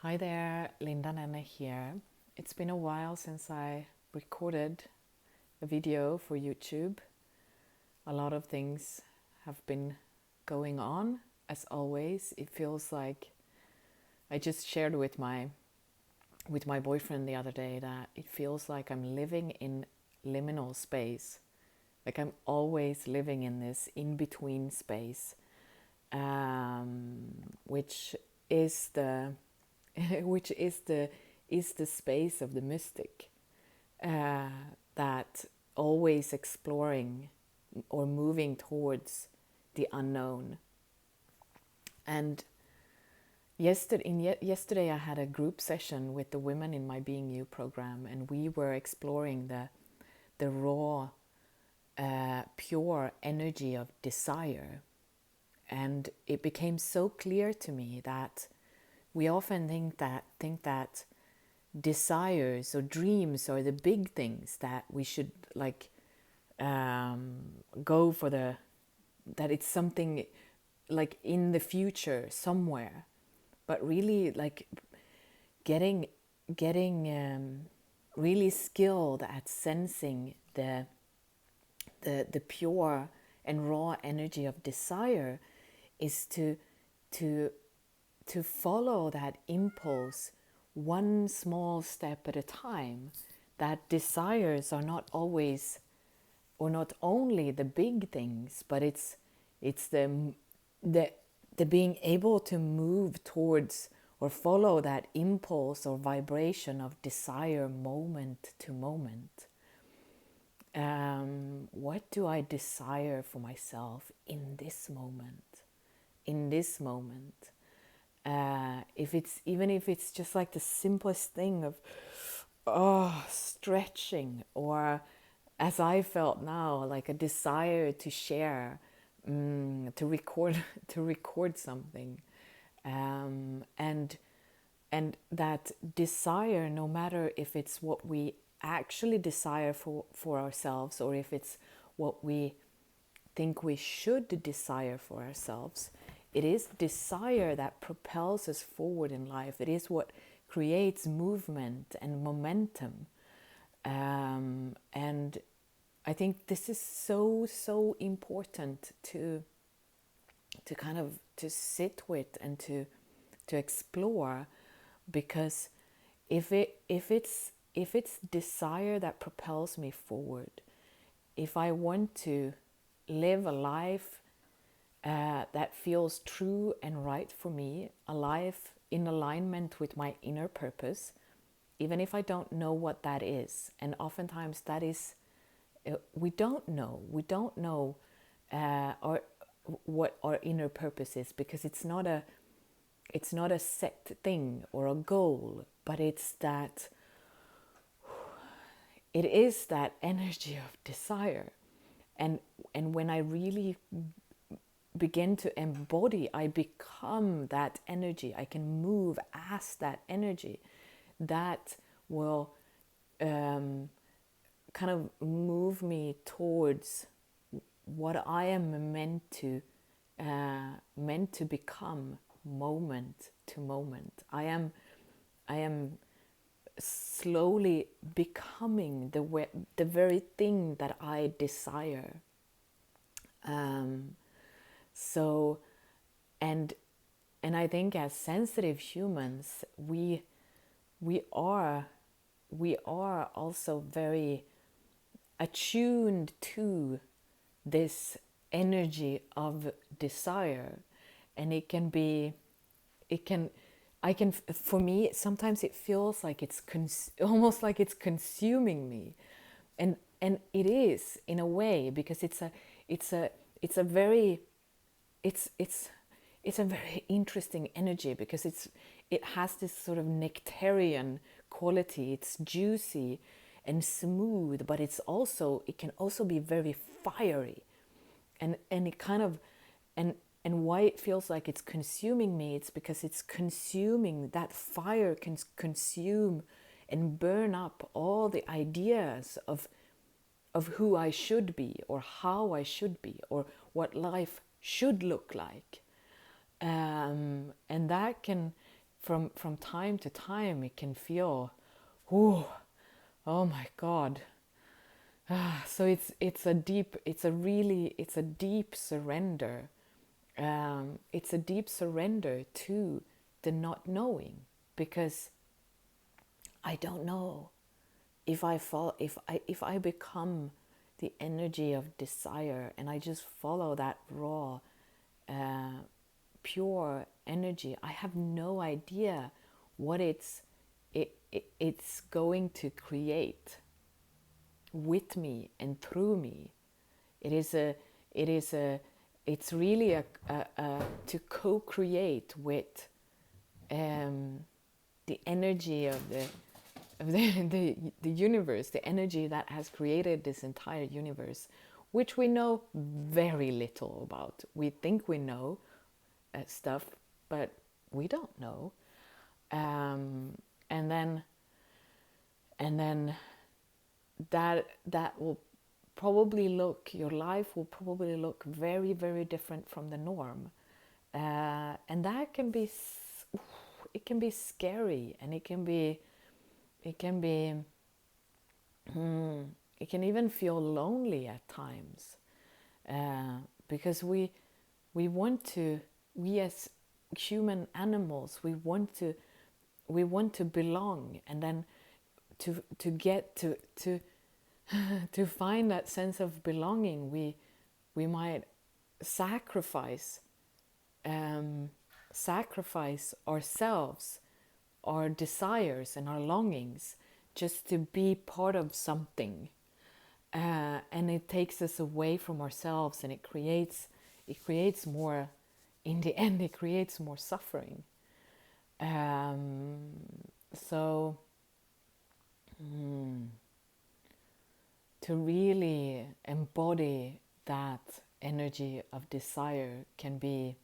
Hi there, Linda Nana here. It's been a while since I recorded a video for YouTube. A lot of things have been going on, as always. It feels like I just shared with my boyfriend the other day that it feels like I'm living in liminal space. Like I'm always living in this in-between space, which is the which is the space of the mystic, uh, that always exploring or moving towards the unknown. And yesterday I had a group session with the women in my Being You program, and we were exploring the raw, pure energy of desire. And it became so clear to me that we often think that desires or dreams are the big things that we should um, go for, that it's something like in the future somewhere, but really like getting getting really skilled at sensing the pure and raw energy of desire is to to follow that impulse one small step at a time. That desires are not always, or not only, the big things, but it's the the being able to move towards or follow that impulse or vibration of desire moment to moment. What do I desire for myself in this moment? In this moment, if it's, even if it's just like the simplest thing of stretching, or as I felt now, like a desire to share, to record to record something, and that desire, no matter if it's what we actually desire for ourselves, or if it's what we think we should desire for ourselves, it is desire that propels us forward in life. It is what creates movement and momentum. And I think this is so important to kind of to sit with and to explore, because if it's desire that propels me forward, if I want to live a life that feels true and right for me, a life in alignment with my inner purpose, even if I don't know what that is. And oftentimes that is, we don't know or what our inner purpose is, because it's not a set thing or a goal, but it is that energy of desire. And when I really begin to embody, I become that energy. I can move as that energy. That will kind of move me towards what I am meant to become, moment to moment. I am slowly becoming the very thing that I desire. Um, so, and and I think as sensitive humans, we are we are also very attuned to this energy of desire. And it can be, it can I can, for me sometimes it feels like it's almost like it's consuming me. And it is, in a way, because it's a it's a very it's it's a very interesting energy, because it has this sort of nectarian quality. It's juicy and smooth, but it can also be very fiery. And it kind of, and and why it feels like it's consuming me, it's because it's consuming, that fire can consume and burn up all the ideas of who I should be, or how I should be, or what life should look like. And that can, from time to time it can feel, oh, oh my God. So it's a deep surrender. It's a deep surrender to the not knowing, because I don't know if I become the energy of desire and I just follow that raw, uh, pure energy. I have no idea what it's going to create with me and through me. It is a it is a it's really a to co-create with the energy of the universe, the energy that has created this entire universe, which we know very little about. We think we know stuff, but we don't know. And then and then that will probably look, your life will probably look very, very different from the norm. And that can be, it can be scary, and it can be, it can be, it can even feel lonely at times, because we want to, we as human animals, we want to belong, and then to get to to find that sense of belonging, we might sacrifice sacrifice ourselves, our desires and our longings, just to be part of something, and it takes us away from ourselves, and it creates more. In the end, it creates more suffering. So to really embody that energy of desire can be,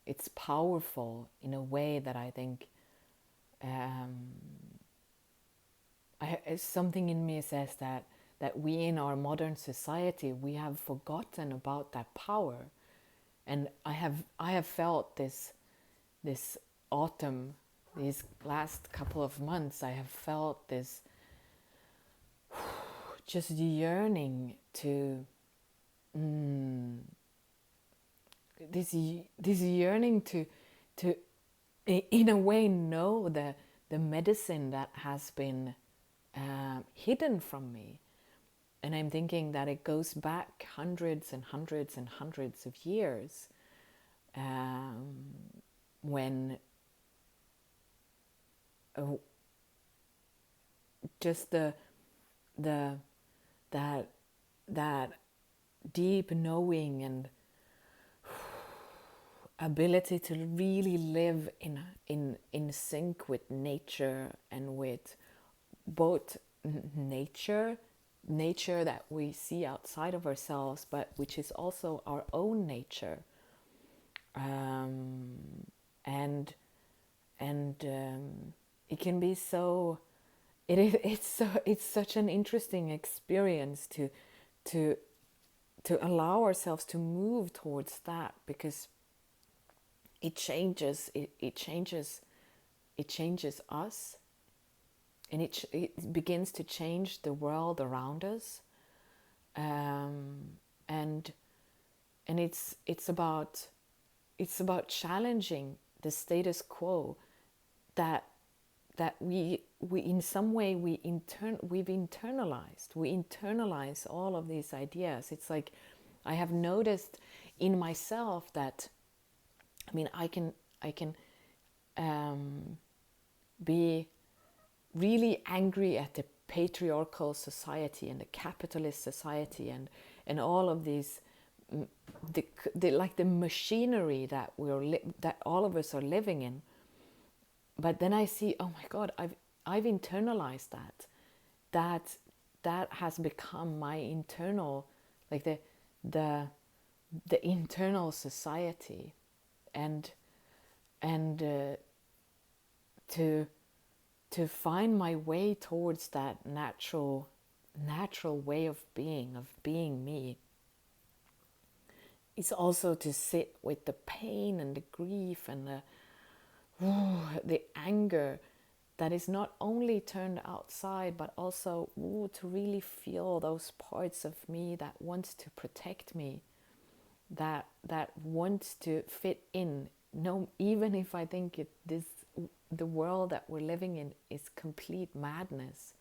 it's powerful in a way that I think, something in me says that we in our modern society, we have forgotten about that power. And I have felt this autumn, these last couple of months, I have felt this just yearning to, this yearning to in a way know the medicine that has been hidden from me. And I'm thinking that it goes back hundreds and hundreds and hundreds of years, when just that deep knowing and ability to really live in sync with nature, and with both nature that we see outside of ourselves, but which is also our own nature, and it can be so. It's such an interesting experience to allow ourselves to move towards that, because it changes us, and it begins to change the world around us, and it's about challenging the status quo that we in some way we've internalized. We internalize all of these ideas. It's like I have noticed in myself that, I mean, I can be really angry at the patriarchal society and the capitalist society, and all of these, the machinery that that all of us are living in. But then I see, oh my God, I've internalized that has become my internal, like the internal society, and to find my way towards that natural way of being me, is also to sit with the pain and the grief and the anger that is not only turned outside, but also to really feel those parts of me that wants to protect me, that wants to fit in. No, even if I think the world that we're living in is complete madness,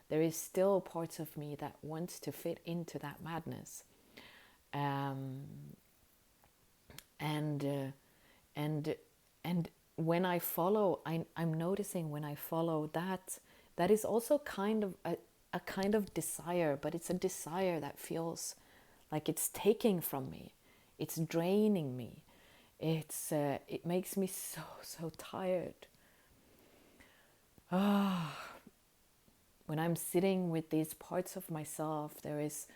there is still parts of me that wants to fit into that madness. Um, and and and when I follow, I'm noticing when I follow that, that is also kind of a kind of desire, but it's a desire that feels like it's taking from me, it's draining me, it makes me so tired. When I'm sitting with these parts of myself, there is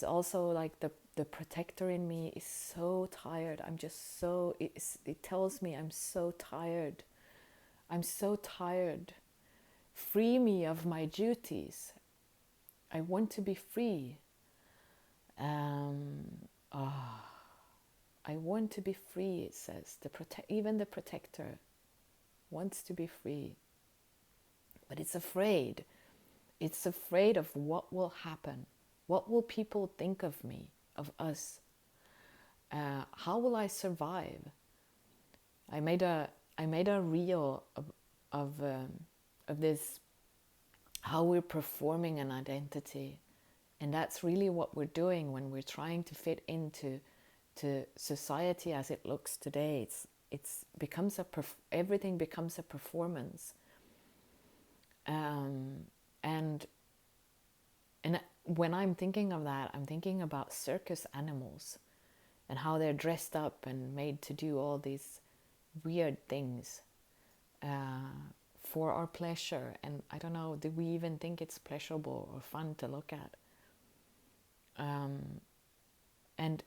also like the protector in me is so tired. I'm just so, it tells me I'm so tired. I'm so tired. Free me of my duties. I want to be free. Um, ah, I want to be free, it says. Even the protector wants to be free. But it's afraid. It's afraid of what will happen. What will people think of me, of us? How will I survive? I made a reel of this, how we're performing an identity, and that's really what we're doing when we're trying to fit into society as it looks today. It's becomes everything becomes a performance, and when I'm thinking of that, I'm thinking about circus animals and how they're dressed up and made to do all these weird things for our pleasure. And I don't know, do we even think it's pleasurable or fun to look at? And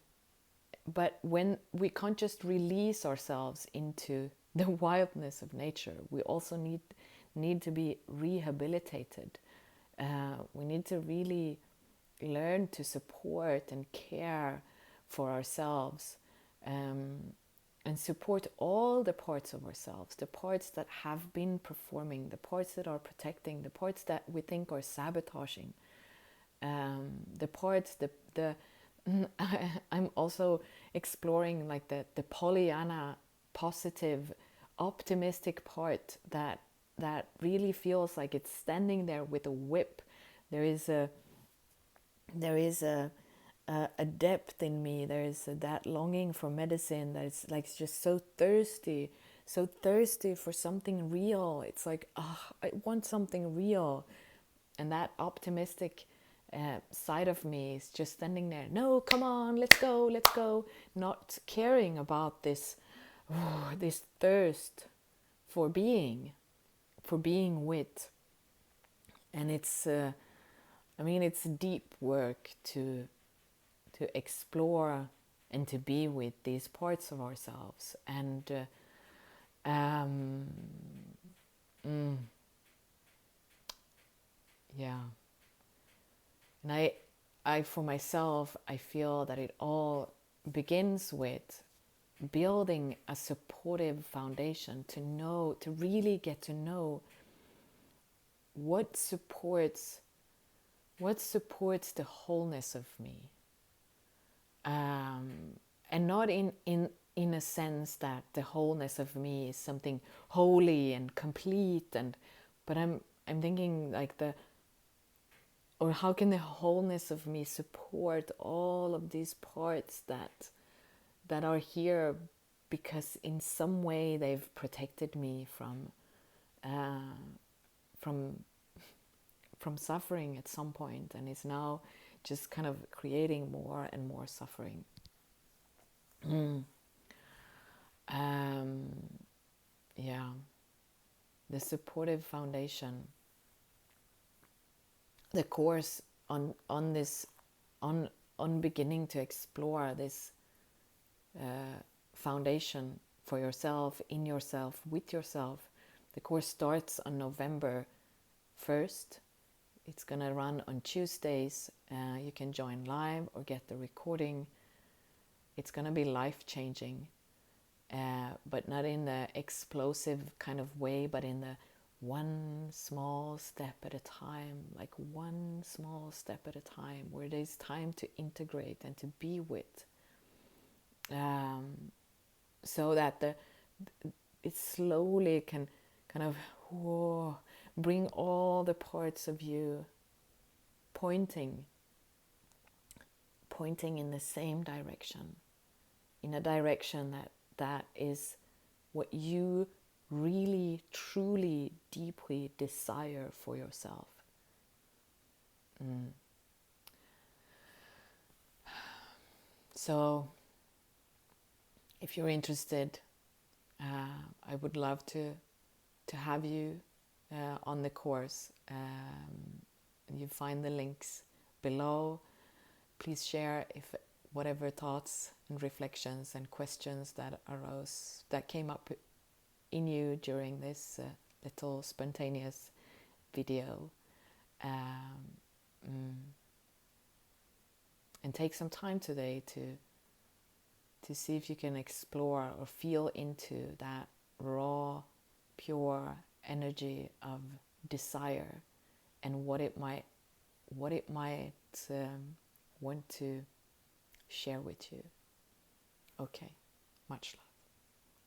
but when we can't just release ourselves into the wildness of nature, we also need to be rehabilitated. We need to really learn to support and care for ourselves, and support all the parts of ourselves, the parts that have been performing, the parts that are protecting, the parts that we think are sabotaging, the parts, the I'm also exploring like the Pollyanna, positive, optimistic part that really feels like it's standing there with a whip. There is a depth in me. There is that longing for medicine that is like just so thirsty for something real. It's like, I want something real, and that optimistic side of me is just standing there. No, come on, let's go, not caring about this this thirst for being with. And it's it's deep work to explore and to be with these parts of ourselves. And yeah, and I for myself, I feel that it all begins with building a supportive foundation, to really get to know what supports the wholeness of me, and not in a sense that the wholeness of me is something holy and complete, but I'm thinking like or how can the wholeness of me support all of these parts that are here because in some way they've protected me from suffering at some point, and is now just kind of creating more and more suffering. Yeah, the supportive foundation, the course on this, on beginning to explore this foundation for yourself, in yourself, with yourself. The course starts on November 1st. It's going to run on Tuesdays. You can join live or get the recording. It's going to be life-changing. but not in the explosive kind of way, but in the one small step at a time, like one small step at a time, where there's time to integrate and to be with, so that it slowly can kind of bring all the parts of you pointing in the same direction, in a direction that is what you really, truly, deeply desire for yourself. So, if you're interested, I would love to have you on the course. You find the links below. Please share if whatever thoughts and reflections and questions that arose, that came up in you during this little spontaneous video. And take some time today to see if you can explore or feel into that raw, pure energy of desire, and what it might want to share with you. Okay, much love.